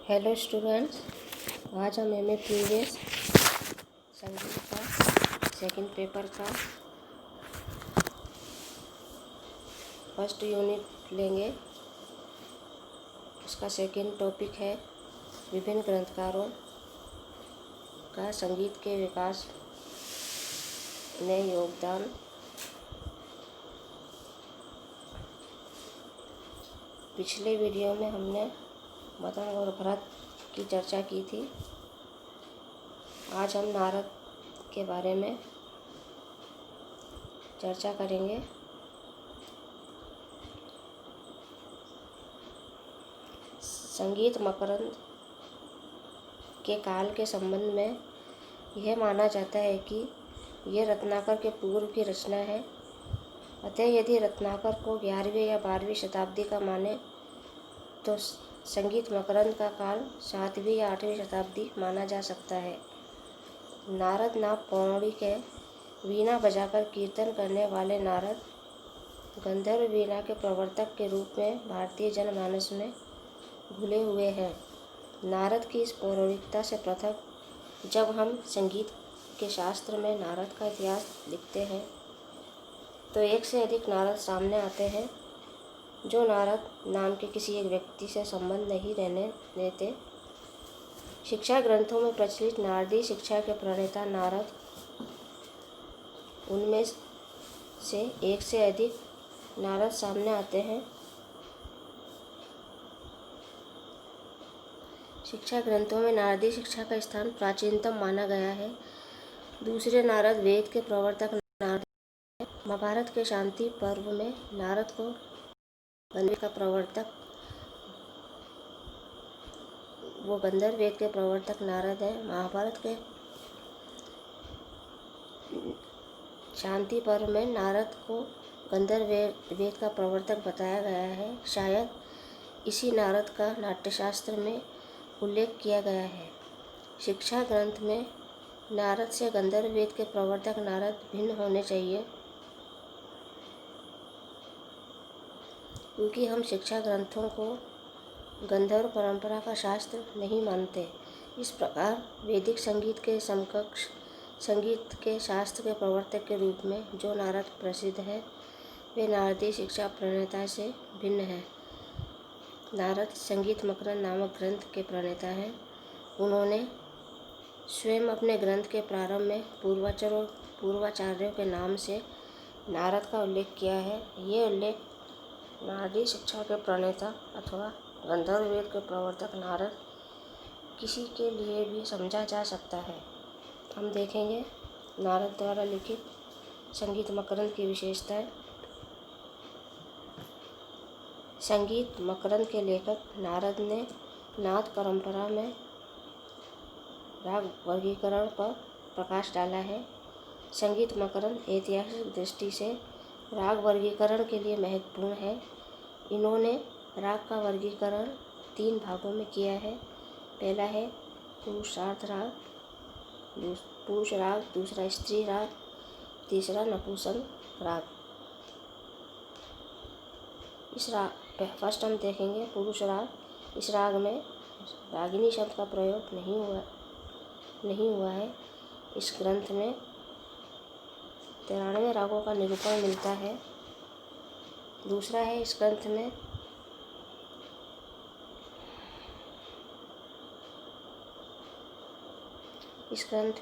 Hello students, आज हम MA previous संगीत का सेकंड पेपर का फर्स्ट यूनिट लेंगे। उसका सेकंड टॉपिक है विभिन्न ग्रंथकारों का संगीत के विकास में योगदान। पिछले वीडियो में हमने मदन और भरत की चर्चा की थी। आज हम नारद के बारे में चर्चा करेंगे। संगीत मकरंद के काल के संबंध में यह माना जाता है कि यह रत्नाकर के पूर्व की रचना है। अतः यदि रत्नाकर को 11वीं या 12वीं शताब्दी का माने तो संगीत मकरंद का काल 7वीं या 8वीं शताब्दी माना जा सकता है। नारद नाम पौराणिक है। वीणा बजाकर कीर्तन करने वाले नारद गंधर्व वीणा के प्रवर्तक के रूप में भारतीय जनमानस में घुले हुए हैं। नारद की इस पौराणिकता से पृथक जब हम संगीत के शास्त्र में नारद का इतिहास लिखते हैं तो एक से अधिक नारद सामने आते हैं, जो नारद नाम के किसी एक व्यक्ति से संबंध नहीं रहने देते। शिक्षा ग्रंथों में प्रचलित नारदी शिक्षा के प्रणेता नारद, उनमें से एक से अधिक नारद सामने आते हैं। शिक्षा ग्रंथों में नारदी शिक्षा का स्थान प्राचीनतम माना गया है। दूसरे नारद वेद के प्रवर्तक नारद हैं। महाभारत के शांति पर्व में नारद को गंधर्व का प्रवर्तक गंधर्व वेद के प्रवर्तक नारद है। महाभारत के शांति पर्व में नारद को गंधर्व वेद का प्रवर्तक बताया गया है। शायद इसी नारद का नाट्यशास्त्र में उल्लेख किया गया है। शिक्षा ग्रंथ में नारद से गंधर्व वेद के प्रवर्तक नारद भिन्न होने चाहिए, क्योंकि हम शिक्षा ग्रंथों को गंधर्व परंपरा का शास्त्र नहीं मानते। इस प्रकार वैदिक संगीत के समकक्ष संगीत के शास्त्र के प्रवर्तक के रूप में जो नारद प्रसिद्ध है, वे नारदी शिक्षा प्रणेता से भिन्न है। नारद संगीत मकरंद नामक ग्रंथ के प्रणेता हैं। उन्होंने स्वयं अपने ग्रंथ के प्रारंभ में पूर्वाचार्यों के नाम से नारद का उल्लेख किया है। ये उल्लेख नारदी शिक्षा के प्रणेता अथवा गंधर्व वेद के प्रवर्तक नारद किसी के लिए भी समझा जा सकता है। हम देखेंगे नारद द्वारा लिखित संगीत मकरंद की विशेषताएं। संगीत मकरंद के लेखक नारद ने नाद परंपरा में राग वर्गीकरण पर प्रकाश डाला है। संगीत मकरंद ऐतिहासिक दृष्टि से राग वर्गीकरण के लिए महत्वपूर्ण है। इन्होंने राग का वर्गीकरण 3 भागों में किया है। पहला है पुरुषार्थ राग, पुरुष राग, दूसरा स्त्री राग, तीसरा नपुंसक राग। इस राग फर्स्ट हम देखेंगे पुरुष राग। इस राग में रागिनी शब्द का प्रयोग नहीं हुआ है। इस ग्रंथ में 93 रागों का निरूपण मिलता है। दूसरा है इस ग्रंथ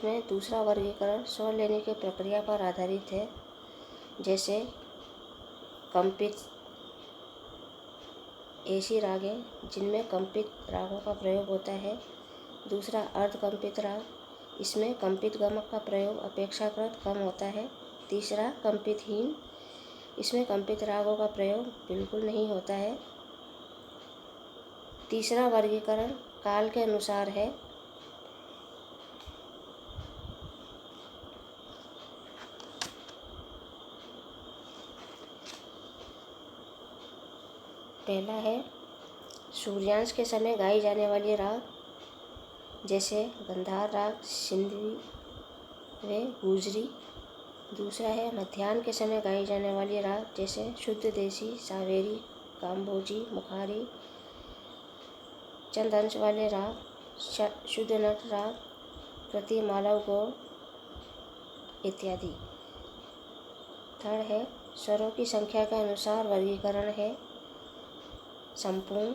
में दूसरा वर्गीकरण स्वर लेने की प्रक्रिया पर आधारित है, जैसे कंपित ऐसी रागें जिनमें कंपित रागों का प्रयोग होता है। दूसरा अर्धकंपित राग, इसमें कंपित गमक का प्रयोग अपेक्षाकृत कम होता है। तीसरा कंपितहीन, इसमें कंपित रागों का प्रयोग बिल्कुल नहीं होता है। तीसरा वर्गीकरण काल के अनुसार है। पहला है सूर्यांश के समय गाई जाने वाली राग, जैसे गंधार राग, सिंधवी व गुजरी। दूसरा है मध्याह्न के समय गाई जाने वाली राग, जैसे शुद्ध देसी, सावेरी, काम्बोजी, मुखारी, चंद अंश वाले राग, शुद्ध नट राग, प्रति मालव गौड़ इत्यादि। थर्ड है स्वरों की संख्या के अनुसार वर्गीकरण है संपूर्ण,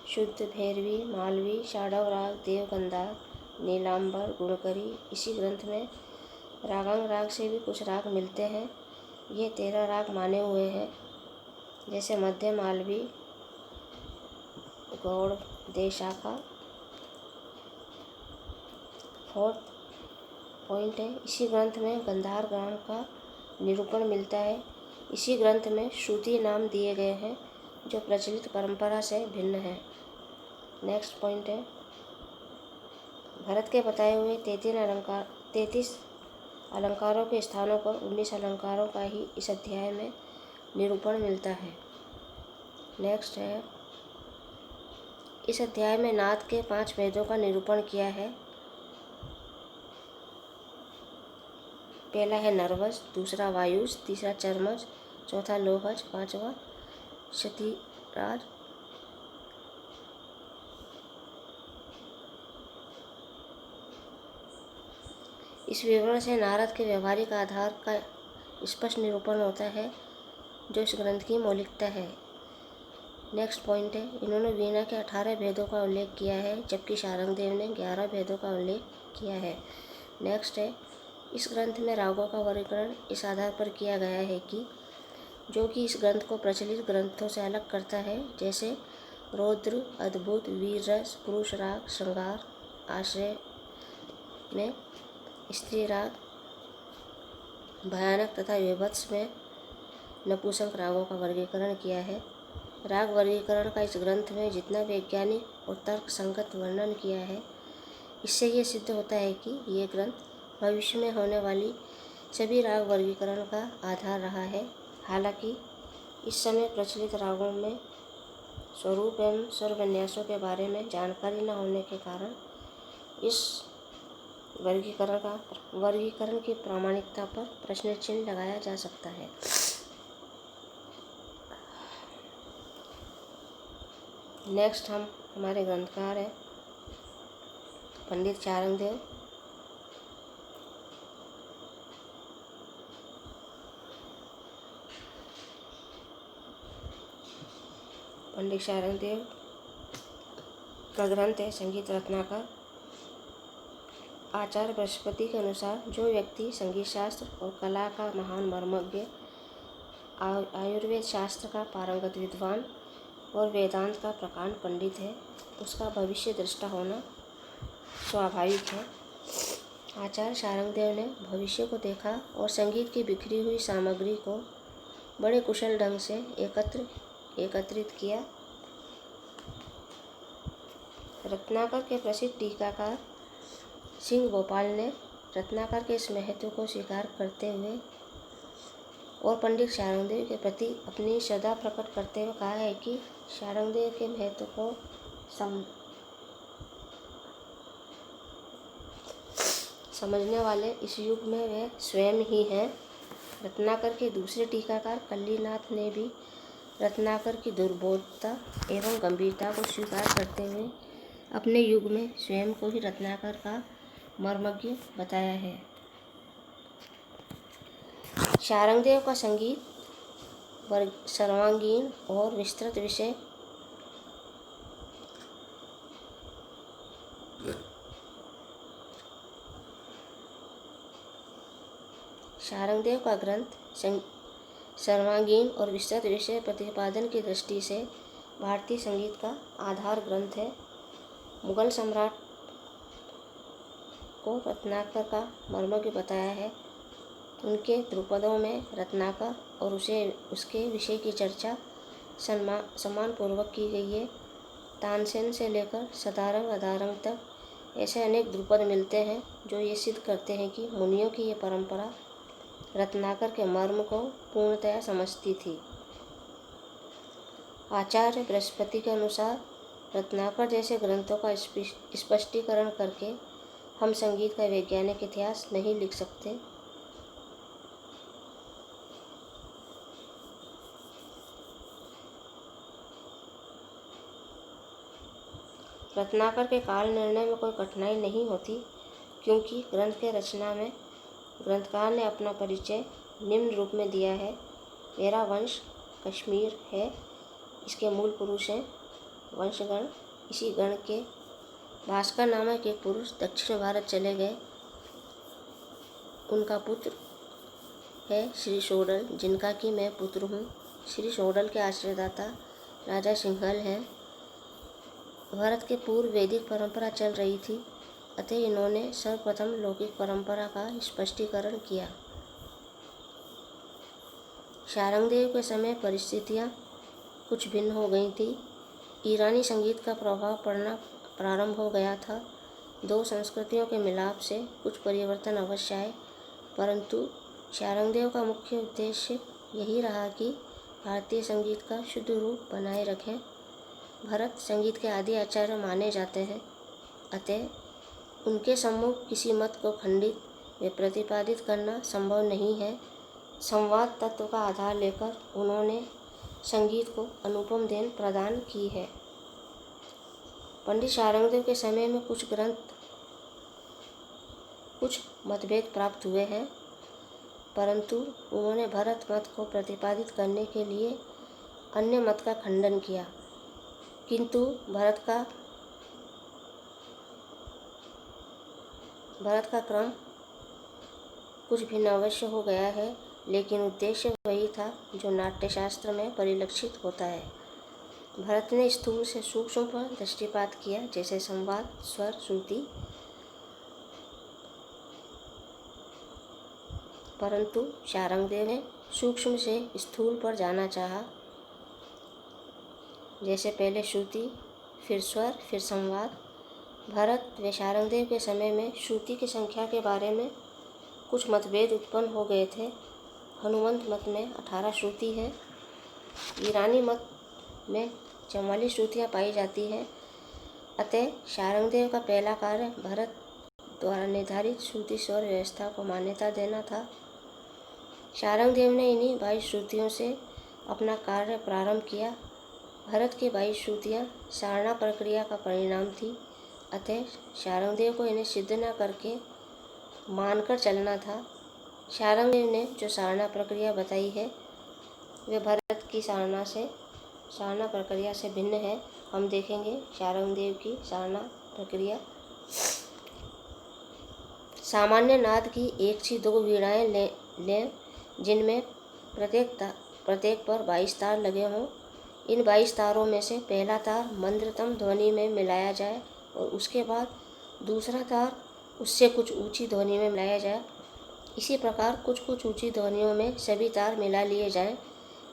शुद्ध, भैरवी, मालवी, शाडव राग, देवगंधार, नीलांबर, गुणकरी। इसी ग्रंथ में रागांग राग से भी कुछ राग मिलते हैं। ये 13 राग माने हुए हैं, जैसे मध्य मालवी, गौड़, देशाखा। फोर्थ पॉइंट है इसी ग्रंथ में गंधार ग्राम का निरूपण मिलता है। इसी ग्रंथ में श्रुति नाम दिए गए हैं जो प्रचलित परंपरा से भिन्न है। नेक्स्ट पॉइंट है भरत के बताए हुए 33 अलंकारों के स्थानों पर 19 अलंकारों का ही इस अध्याय में निरूपण मिलता है। नेक्स्ट है इस अध्याय में नाद के 5 भेदों का निरूपण किया है। पहला है नर्वस, दूसरा वायुस, तीसरा चर्मज, चौथा लोहज, पांचवा क्षतिराज। इस विवरण से नारद के व्यवहारिक आधार का स्पष्ट निरूपण होता है जो इस ग्रंथ की मौलिकता है। नेक्स्ट पॉइंट है इन्होंने वीणा के 18 भेदों का उल्लेख किया है, जबकि शारंगदेव ने 11 भेदों का उल्लेख किया है। नेक्स्ट है इस ग्रंथ में रागों का वर्गीकरण इस आधार पर किया गया है कि जो कि इस ग्रंथ को प्रचलित ग्रंथों से अलग करता है, जैसे रौद्र, अद्भुत, वीर रस, पुरुष राग, श्रृंगार, आश्रय में स्त्री राग, भयानक तथा विभत्स में नपुंसक रागों का वर्गीकरण किया है। राग वर्गीकरण का इस ग्रंथ में जितना वैज्ञानिक और तर्क संगत वर्णन किया है, इससे ये सिद्ध होता है कि ये ग्रंथ भविष्य में होने वाली सभी राग वर्गीकरण का आधार रहा है। हालांकि इस समय प्रचलित रागों में स्वरूप एवं स्वर विन्यासों के बारे में जानकारी न होने के कारण इस वर्गीकरण की प्रामाणिकता पर प्रश्न चिन्ह लगाया जा सकता है। नेक्स्ट हमारे ग्रंथकार हैं पंडित शारंगदेव। पंडित शारंगदेव का ग्रंथ है संगीत रत्नाकर। आचार्य बृहस्पति के अनुसार जो व्यक्ति संगीत शास्त्र और कला का महान मर्मज्ञ, आयुर्वेद शास्त्र का पारंगत विद्वान और वेदांत का प्रकांड पंडित है, उसका भविष्य दृष्टा होना स्वाभाविक है। आचार्य शारंगदेव ने भविष्य को देखा और संगीत की बिखरी हुई सामग्री को बड़े कुशल ढंग से एकत्रित किया। रत्नाकर के प्रसिद्ध टीकाकार सिंह गोपाल ने रत्नाकर के इस महत्व को स्वीकार करते हुए और पंडित शारंगदेव के प्रति अपनी श्रद्धा प्रकट करते हुए कहा है कि शारंगदेव के महत्व को समझने वाले इस युग में वे स्वयं ही हैं। रत्नाकर के दूसरे टीकाकार कल्लीनाथ ने भी रत्नाकर की दुर्बोधता एवं गंभीरता को स्वीकार करते हुए अपने युग में स्वयं को ही रत्नाकर का मर्मज्ञ बताया है। शारंगदेव का संगीत सर्वांगीण और विस्तृत विषय शारंगदेव का ग्रंथ सर्वांगीण और विस्तृत विषय प्रतिपादन की दृष्टि से भारतीय संगीत का आधार ग्रंथ है। मुगल सम्राट को रत्नाकर का मर्मज्ञ बताया है। उनके ध्रुपदों में रत्नाकर और उसके विषय की चर्चा सम्मानपूर्वक की गई है। तानसेन से लेकर सदारंग अदारंग तक ऐसे अनेक ध्रुपद मिलते हैं जो ये सिद्ध करते हैं कि मुनियों की ये परंपरा रत्नाकर के मर्म को पूर्णतया समझती थी। आचार्य बृहस्पति के अनुसार रत्नाकर जैसे ग्रंथों का स्पष्टीकरण करके हम संगीत का वैज्ञानिक इतिहास नहीं लिख सकते। रत्नाकर के काल निर्णय में कोई कठिनाई नहीं होती, क्योंकि ग्रंथ के रचना में ग्रंथकार ने अपना परिचय निम्न रूप में दिया है। मेरा वंश कश्मीर है, इसके मूल पुरुष हैं वंशगण। इसी गण के भास्कर नामक एक पुरुष दक्षिण भारत चले गए। उनका पुत्र है श्री शोडल, जिनका कि मैं पुत्र हूँ। श्री शोडल के आश्रयदाता राजा सिंहल हैं। भारत के पूर्व वैदिक परंपरा चल रही थी, अतः इन्होंने सर्वप्रथम लौकिक परंपरा का स्पष्टीकरण किया। शारंगदेव के समय परिस्थितियाँ कुछ भिन्न हो गई थी। ईरानी संगीत का प्रभाव पड़ना प्रारंभ हो गया था। दो संस्कृतियों के मिलाप से कुछ परिवर्तन अवश्य आए, परंतु शारंगदेव का मुख्य उद्देश्य यही रहा कि भारतीय संगीत का शुद्ध रूप बनाए रखें। भरत संगीत के आदि आचार्य माने जाते हैं, अतः उनके सम्मुख किसी मत को खंडित व प्रतिपादित करना संभव नहीं है। संवाद तत्व का आधार लेकर उन्होंने संगीत को अनुपम देन प्रदान की है। पंडित शारंगदेव के समय में कुछ मतभेद प्राप्त हुए हैं, परंतु उन्होंने भरत मत को प्रतिपादित करने के लिए अन्य मत का खंडन किया। किंतु भरत का क्रम कुछ भिन्न अवश्य हो गया है, लेकिन उद्देश्य वही था जो नाट्यशास्त्र में परिलक्षित होता है। भरत ने स्थूल से सूक्ष्म पर दृष्टिपात किया, जैसे संवाद, स्वर, श्रुति, परंतु शारंगदेव ने सूक्ष्म से स्थूल पर जाना चाहा, जैसे पहले श्रुति, फिर स्वर, फिर संवाद। भरत व शारंगदेव के समय में श्रुति की संख्या के बारे में कुछ मतभेद उत्पन्न हो गए थे। हनुमंत मत में 18 श्रुति हैं। ईरानी मत में 44 श्रुतियाँ पाई जाती हैं। अतः शारंगदेव का पहला कार्य भरत द्वारा निर्धारित श्रुति स्वर व्यवस्था को मान्यता देना था। शारंगदेव ने इन्हीं 22 श्रुतियों से अपना कार्य प्रारंभ किया। भरत की 22 श्रुतियाँ सारणा प्रक्रिया का परिणाम थी, अतः शारंगदेव को इन्हें सिद्ध न करके मानकर चलना था। शारंगदेव ने जो सारणा प्रक्रिया बताई है वे भरत की सारणा प्रक्रिया से भिन्न है। हम देखेंगे शारंगदेव की सारणा प्रक्रिया। सामान्य नाद की 1 से 2 वीणाएँ लें, जिनमें प्रत्येक पर 22 तार लगे हों। इन 22 तारों में से पहला तार मंद्रतम ध्वनि में मिलाया जाए और उसके बाद दूसरा तार उससे कुछ ऊंची ध्वनि में मिलाया जाए। इसी प्रकार कुछ ऊंची ध्वनियों में सभी तार मिला लिए जाएं।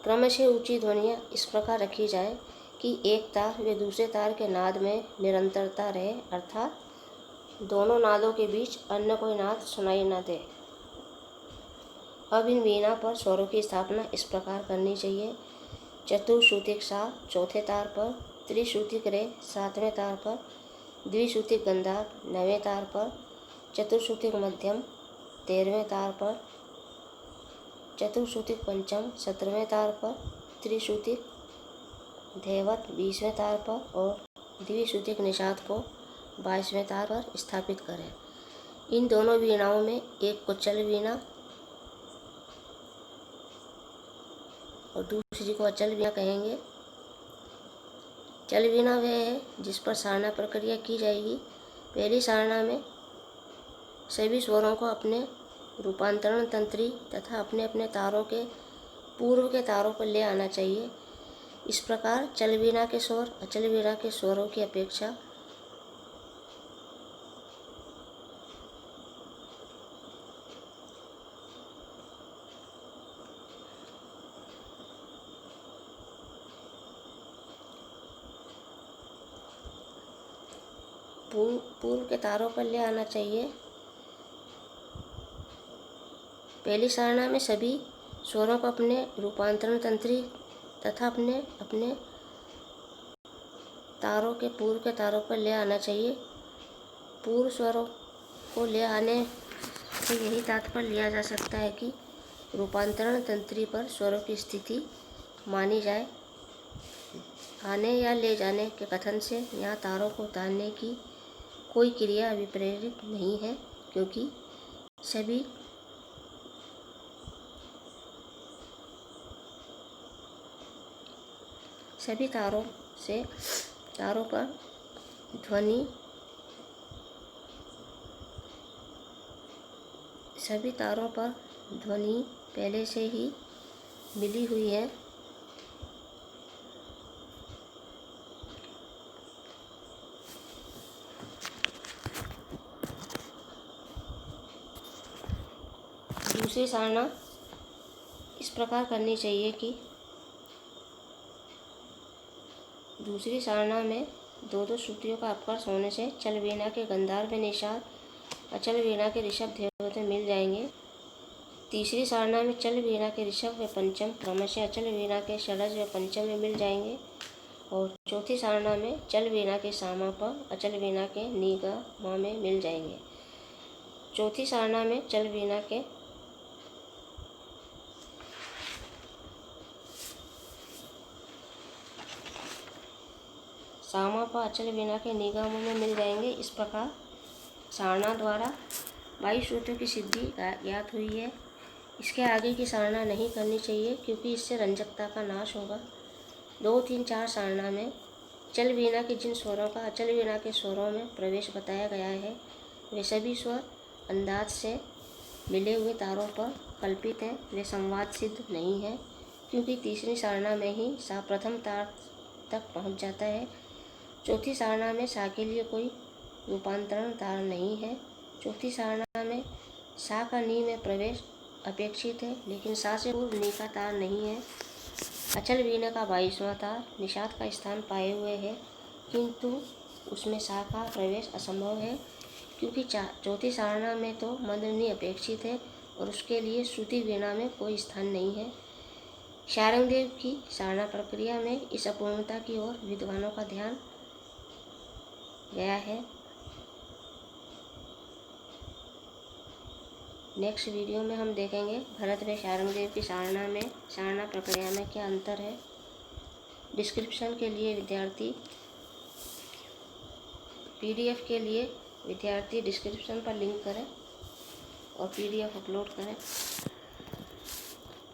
क्रमशः ऊंची ध्वनियाँ इस प्रकार रखी जाएं कि एक तार व दूसरे तार के नाद में निरंतरता रहे, अर्थात दोनों नादों के बीच अन्य कोई नाद सुनाई न दे। अब इन वीणा पर स्वरों की स्थापना इस प्रकार करनी चाहिए। चतुश्रुतिक सा चौथे तार पर, त्रिश्रुतिक रे 7वें तार पर, द्विश्रुतिक गंधार 9वें तार पर, चतुश्रुतिक मध्यम 13वें तार पर, चतुश्रुतिक पंचम 17वें तार पर, त्रिश्रुतिक धैवत 20वें तार पर और द्विश्रुतिक निषाद को 22वें तार पर स्थापित करें। इन दोनों वीणाओं में एक को चल वीणा और दूसरी को अचल वीणा कहेंगे। चल वीणा वह है जिस पर सारणा प्रक्रिया की जाएगी। पहली सारणा में सभी स्वरों को अपने रूपांतरण तंत्री तथा अपने अपने तारों के पूर्व के तारों पर ले आना चाहिए। इस प्रकार चल वीणा के स्वर अचल वीणा के स्वरों की अपेक्षा पूर्व के तारों पर ले आना चाहिए। पहली सारणा में सभी स्वरों को अपने रूपांतरण तंत्री तथा अपने अपने तारों के पूर्व के तारों पर ले आना चाहिए। पूर्व स्वरों को ले आने से यही तात्पर्य लिया जा सकता है कि रूपांतरण तंत्री पर स्वरों की स्थिति मानी जाए। आने या ले जाने के कथन से यहाँ तारों को उतारने की कोई क्रिया अभिप्रेरित नहीं है, क्योंकि सभी तारों पर ध्वनि पहले से ही मिली हुई है। दूसरी सारना इस प्रकार करनी चाहिए कि दूसरी सारना में दो दो श्रुतियों का अपकर्ष होने से चल वीणा के गंधार में निषाद, अचल वीणा के ऋषभ देवते मिल जाएंगे। तीसरी सारना में चल वीणा के ऋषभ व पंचम क्रमशः अचल वीणा के षडज व पंचम में मिल जाएंगे। और चौथी सारना में चल वीणा के सामा पर, अचल वीणा के नी ग म में मिल जाएंगे। चौथी सारना में चल वीणा के सामा पर, अचल वीणा के निगम में मिल जाएंगे। इस प्रकार सारना द्वारा 22 श्रुतियों की सिद्धि ज्ञात हुई है। इसके आगे की सारना नहीं करनी चाहिए, क्योंकि इससे रंजकता का नाश होगा। 2, 3, 4 सारना में चल वीणा के जिन स्वरों का अचल वीणा के स्वरों में प्रवेश बताया गया है, वे सभी स्वर अंदाज से मिले हुए तारों पर कल्पित हैं। वे संवाद सिद्ध नहीं है, क्योंकि तीसरी सारना में ही सा प्रथम तार तक पहुंच जाता है। चौथी सारना में सा के लिए कोई रूपांतरण तार नहीं है। चौथी सारना में सा का नी में प्रवेश अपेक्षित है, लेकिन सा से पूर्व नी का तार नहीं है। अचल वीणा का 22वां तार निषाद का स्थान पाए हुए है, किंतु उसमें सा का प्रवेश असंभव है, क्योंकि चौथी सारना में तो मंद्रनी अपेक्षित है और उसके लिए श्रुति वीणा में कोई स्थान नहीं है। शारंगदेव की सारना प्रक्रिया में इस अपूर्णता की ओर विद्वानों का ध्यान गया है। नेक्स्ट वीडियो में हम देखेंगे भरत व शारंगदेव की सारना प्रक्रिया में क्या अंतर है। डिस्क्रिप्शन के लिए विद्यार्थी PDF के लिए विद्यार्थी डिस्क्रिप्शन पर लिंक करें और PDF अपलोड करें।